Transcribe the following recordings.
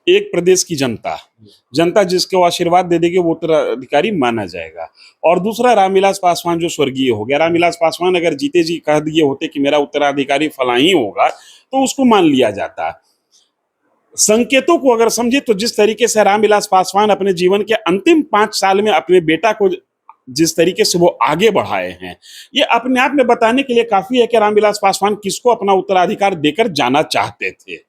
एक प्रदेश की जनता, जनता जिसको आशीर्वाद दे देगी वो उत्तराधिकारी माना जाएगा। और दूसरा रामविलास पासवान जो स्वर्गीय हो गया, रामविलास पासवान अगर जीते जी कह दिए होते कि मेरा उत्तराधिकारी फला ही होगा तो उसको मान लिया जाता। संकेतों को अगर समझे तो जिस तरीके से रामविलास पासवान अपने जीवन के अंतिम 5 साल में अपने बेटा को जिस तरीके से वो आगे बढ़ाए हैं, ये अपने आप में बताने के लिए काफी है कि रामविलास पासवान किसको अपना उत्तराधिकार देकर जाना चाहते थे।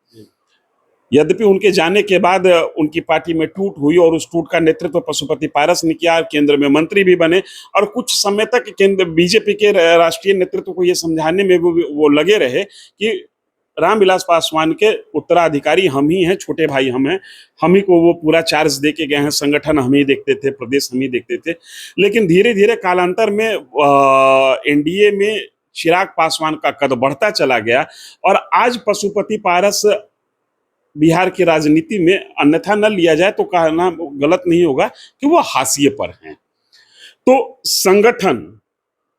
यद्यपि उनके जाने के बाद उनकी पार्टी में टूट हुई और उस टूट का नेतृत्व पशुपति पारस ने किया, केंद्र में मंत्री भी बने और कुछ समय तक केंद्र बीजेपी के राष्ट्रीय नेतृत्व को यह समझाने में वो लगे रहे कि रामविलास पासवान के उत्तराधिकारी हम ही हैं, छोटे भाई हम हैं, हम ही को वो पूरा चार्ज दे के गए हैं, संगठन हम ही देखते थे, प्रदेश हम ही देखते थे। लेकिन धीरे धीरे कालांतर में एनडीए में चिराग पासवान का कद बढ़ता चला गया और आज पशुपति पारस बिहार की राजनीति में अन्यथा न लिया जाए तो कहना गलत नहीं होगा कि वो हाशिए पर हैं। तो संगठन,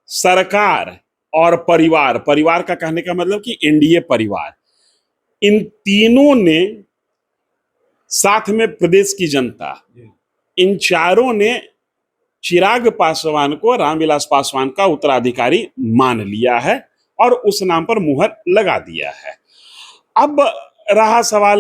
सरकार और परिवार, परिवार का कहने का मतलब कि एनडीए परिवार, इन तीनों ने साथ में प्रदेश की जनता, इन चारों ने चिराग पासवान को रामविलास पासवान का उत्तराधिकारी मान लिया है और उस नाम पर मुहर लगा दिया है। अब रहा सवाल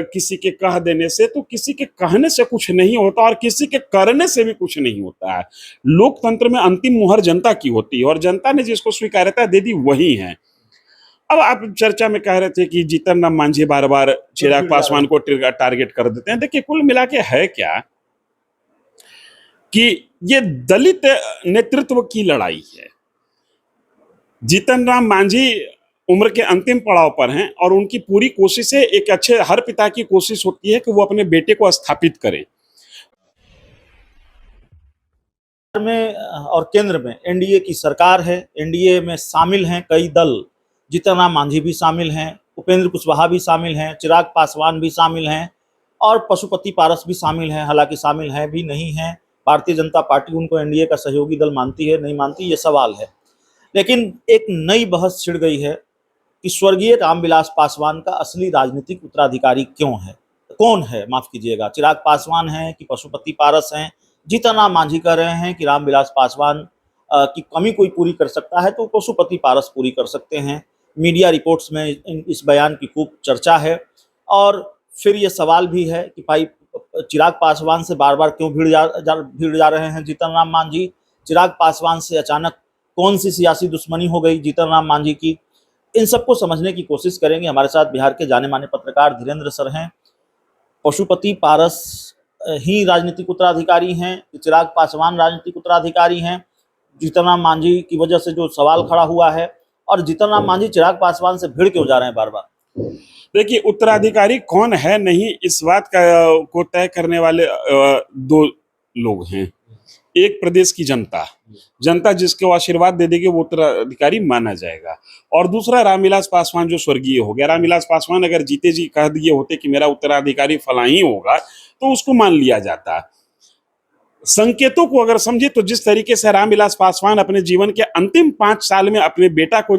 किसी के कह देने से, तो किसी के कहने से कुछ नहीं होता और किसी के करने से भी कुछ नहीं होता है। लोकतंत्र में अंतिम मुहर जनता की होती है और जनता ने जिसको स्वीकार्यता दे दी वही है। अब आप चर्चा में कह रहे थे कि जीतन राम मांझी बार बार चिराग पासवान को टारगेट कर देते हैं। देखिए, कुल मिला के है क्या कि ये दलित नेतृत्व की लड़ाई है। जीतन राम मांझी उम्र के अंतिम पड़ाव पर हैं और उनकी पूरी कोशिश है, एक अच्छे हर पिता की कोशिश होती है कि वो अपने बेटे को स्थापित करें। में और केंद्र में एनडीए की सरकार है, एनडीए में शामिल हैं कई दल, जीतन राम मांझी भी शामिल हैं, उपेंद्र कुशवाहा भी शामिल हैं, चिराग पासवान भी शामिल हैं और पशुपति पारस भी शामिल हैं। हालांकि शामिल हैं भी नहीं हैं, भारतीय जनता पार्टी उनको एनडीए का सहयोगी दल मानती है नहीं मानती ये सवाल है। लेकिन एक नई बहस छिड़ गई है कि स्वर्गीय रामविलास पासवान का असली राजनीतिक उत्तराधिकारी कौन है, माफ कीजिएगा, चिराग पासवान है कि पशुपति पारस हैं। जीतन राम मांझी कह रहे हैं कि रामविलास पासवान की कमी कोई पूरी कर सकता है तो पशुपति पारस पूरी कर सकते हैं। मीडिया रिपोर्ट्स में इस बयान की खूब चर्चा है और फिर ये सवाल भी है कि भाई चिराग पासवान से बार बार क्यों भिड़ जा रहे हैं जीतन राम मांझी। चिराग पासवान से अचानक कौन सी सियासी दुश्मनी हो गई जीतन राम मांझी की, इन सबको समझने की कोशिश करेंगे। हमारे साथ बिहार के जाने माने पत्रकार धीरेन्द्र सर हैं। पशुपति पारस ही राजनीतिक उत्तराधिकारी हैं, चिराग पासवान राजनीतिक उत्तराधिकारी हैं। जीतन राम मांझी की वजह से जो सवाल खड़ा हुआ है, और जीतन राम मांझी चिराग पासवान से भिड़ क्यों जा रहे हैं बार बार। देखिए, उत्तराधिकारी कौन है नहीं, इस बात को तय करने वाले दो लोग हैं। एक प्रदेश की जनता, जनता जिसको आशीर्वाद दे देगी वो उत्तराधिकारी माना जाएगा। और दूसरा रामविलास पासवान जो स्वर्गीय हो गया, रामविलास पासवान अगर जीते जी कह दिए होते कि मेरा उत्तराधिकारी फला ही होगा तो उसको मान लिया जाता। संकेतों को अगर समझे तो जिस तरीके से रामविलास पासवान अपने जीवन के अंतिम 5 साल में अपने बेटा को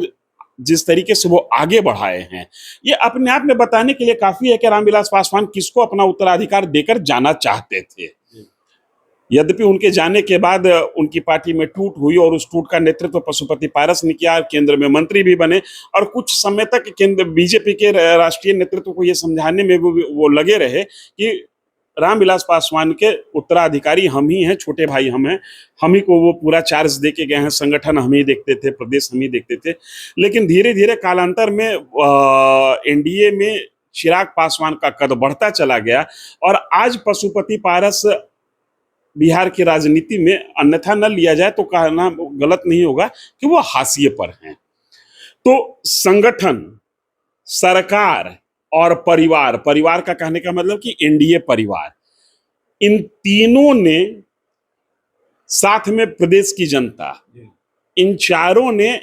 जिस तरीके से वो आगे बढ़ाए हैं, ये अपने आप में बताने के लिए काफी है कि रामविलास पासवान किसको अपना उत्तराधिकार देकर जाना चाहते थे। यद्यपि उनके जाने के बाद उनकी पार्टी में टूट हुई और उस टूट का नेतृत्व पशुपति पारस ने किया, केंद्र में मंत्री भी बने और कुछ समय तक केंद्र बीजेपी के राष्ट्रीय नेतृत्व को यह समझाने में वो लगे रहे कि रामविलास पासवान के उत्तराधिकारी हम ही हैं, छोटे भाई हम हैं, हम ही को वो पूरा चार्ज दे के गए हैं, संगठन हम ही देखते थे, प्रदेश हम ही देखते थे। लेकिन धीरे धीरे कालांतर में एनडीए में चिराग पासवान का कद बढ़ता चला गया और आज पशुपति पारस बिहार की राजनीति में अन्यथा न लिया जाए तो कहना गलत नहीं होगा कि वो हाशिए पर हैं। तो संगठन, सरकार और परिवार, परिवार का कहने का मतलब कि एनडीए परिवार, इन तीनों ने साथ में प्रदेश की जनता, इन चारों ने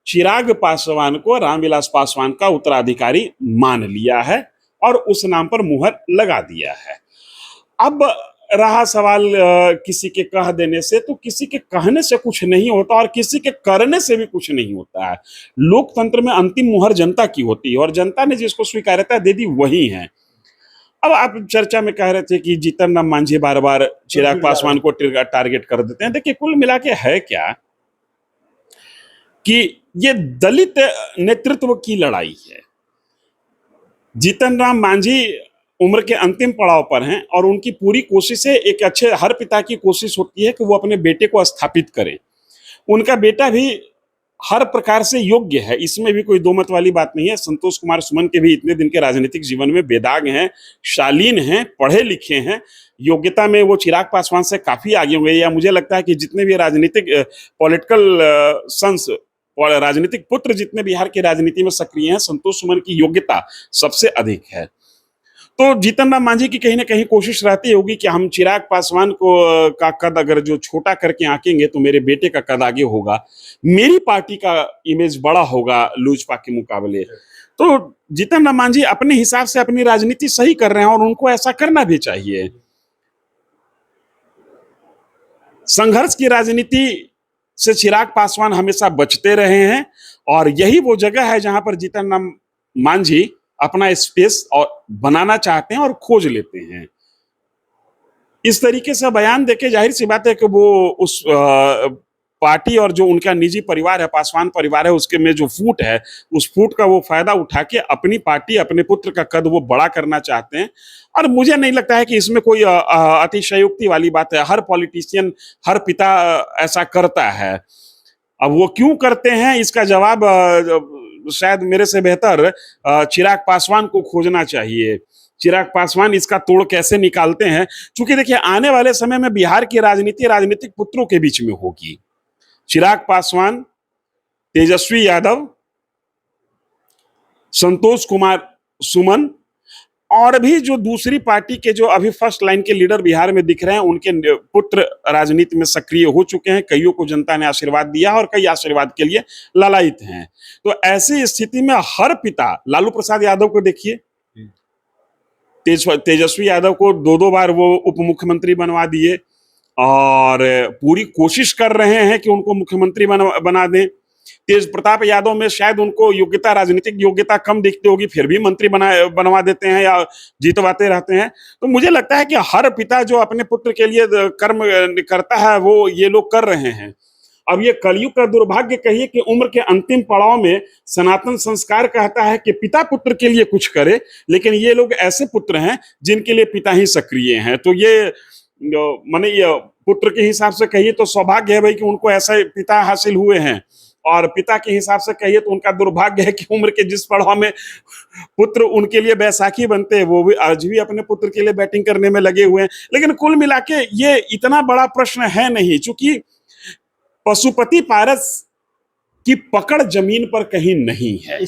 चिराग पासवान को रामविलास पासवान का उत्तराधिकारी मान लिया है और उस नाम पर मुहर लगा दिया है। अब रहा सवाल किसी के कह देने से, तो किसी के कहने से कुछ नहीं होता और किसी के करने से भी कुछ नहीं होता है। लोकतंत्र में अंतिम मुहर जनता की होती है और जनता ने जिसको स्वीकार्यता दे दी वही है। अब आप चर्चा में कह रहे थे कि जीतन राम मांझी बार बार चिराग पासवान को टारगेट कर देते हैं। देखिए, कुल मिला के है क्या कि ये दलित नेतृत्व की लड़ाई है। जीतन राम मांझी उम्र के अंतिम पड़ाव पर हैं और उनकी पूरी कोशिश है, एक अच्छे हर पिता की कोशिश होती है कि वो अपने बेटे को स्थापित करे। उनका बेटा भी हर प्रकार से योग्य है, इसमें भी कोई दो मत वाली बात नहीं है। संतोष कुमार सुमन के भी इतने दिन के राजनीतिक जीवन में बेदाग हैं, शालीन हैं, पढ़े लिखे हैं, योग्यता में वो चिराग पासवान से काफी आगे होंगे। या मुझे लगता है कि जितने भी राजनीतिक पॉलिटिकल सन्स और राजनीतिक पुत्र जितने बिहार की राजनीति में सक्रिय हैं, संतोष सुमन की योग्यता सबसे अधिक है। तो जीतन राम मांझी की कहीं ना कहीं कोशिश रहती होगी कि हम चिराग पासवान को का कद अगर जो छोटा करके आंकेंगे तो मेरे बेटे का कद आगे होगा, मेरी पार्टी का इमेज बड़ा होगा लोजपा के मुकाबले। तो जीतन राम मांझी अपने हिसाब से अपनी राजनीति सही कर रहे हैं और उनको ऐसा करना भी चाहिए। संघर्ष की राजनीति से चिराग पासवान हमेशा बचते रहे हैं और यही वो जगह है जहां पर जीतन राम मांझी अपना स्पेस और बनाना चाहते हैं और खोज लेते हैं। इस तरीके से बयान देके जाहिर सी बात है कि वो उस पार्टी और जो उनका निजी परिवार है, पासवान परिवार है, उसके में जो फूट है, उस फूट का वो फायदा उठा के अपनी पार्टी, अपने पुत्र का कद वो बड़ा करना चाहते हैं। और मुझे नहीं लगता है कि इसमें कोई अतिशयोक्ति वाली बात है। हर पॉलिटिशियन, हर पिता ऐसा करता है। अब वो क्यों करते हैं, इसका जवाब शायद मेरे से बेहतर चिराग पासवान को खोजना चाहिए। चिराग पासवान इसका तोड़ कैसे निकालते हैं, क्योंकि देखिए आने वाले समय में बिहार की राजनीति राजनीतिक पुत्रों के बीच में होगी। चिराग पासवान, तेजस्वी यादव, संतोष कुमार सुमन और भी जो दूसरी पार्टी के जो अभी फर्स्ट लाइन के लीडर बिहार में दिख रहे हैं, उनके पुत्र राजनीति में सक्रिय हो चुके हैं। कईयों को जनता ने आशीर्वाद दिया और कई आशीर्वाद के लिए लालायित हैं। तो ऐसी स्थिति में हर पिता, लालू प्रसाद यादव को देखिए, तेजस्वी यादव को दो बार वो उप मुख्यमंत्री बनवा दिए और पूरी कोशिश कर रहे हैं कि उनको मुख्यमंत्री बना दें। तेज प्रताप यादव में शायद उनको योग्यता, राजनीतिक योग्यता कम दिखती होगी, फिर भी मंत्री बनवा देते हैं या जीतवाते रहते हैं। तो मुझे लगता है कि हर पिता जो अपने पुत्र के लिए कर्म करता है वो ये लोग कर रहे हैं। अब ये कलयुग का दुर्भाग्य कहिए कि उम्र के अंतिम पड़ाव में सनातन संस्कार कहता है कि पिता पुत्र के लिए कुछ करे, लेकिन ये लोग ऐसे पुत्र हैं जिनके लिए पिता ही सक्रिय हैं। तो ये माने ये पुत्र के हिसाब से कहिए तो सौभाग्य है भाई कि उनको ऐसे पिता हासिल हुए हैं, और पिता के हिसाब से कहिए तो उनका दुर्भाग्य है कि उम्र के जिस पड़ाव में पुत्र उनके लिए बैसाखी बनते हैं, वो भी आज भी अपने पुत्र के लिए बैटिंग करने में लगे हुए हैं। लेकिन कुल मिला के ये इतना बड़ा प्रश्न है नहीं, चूंकि पशुपति पारस की पकड़ जमीन पर कहीं नहीं है।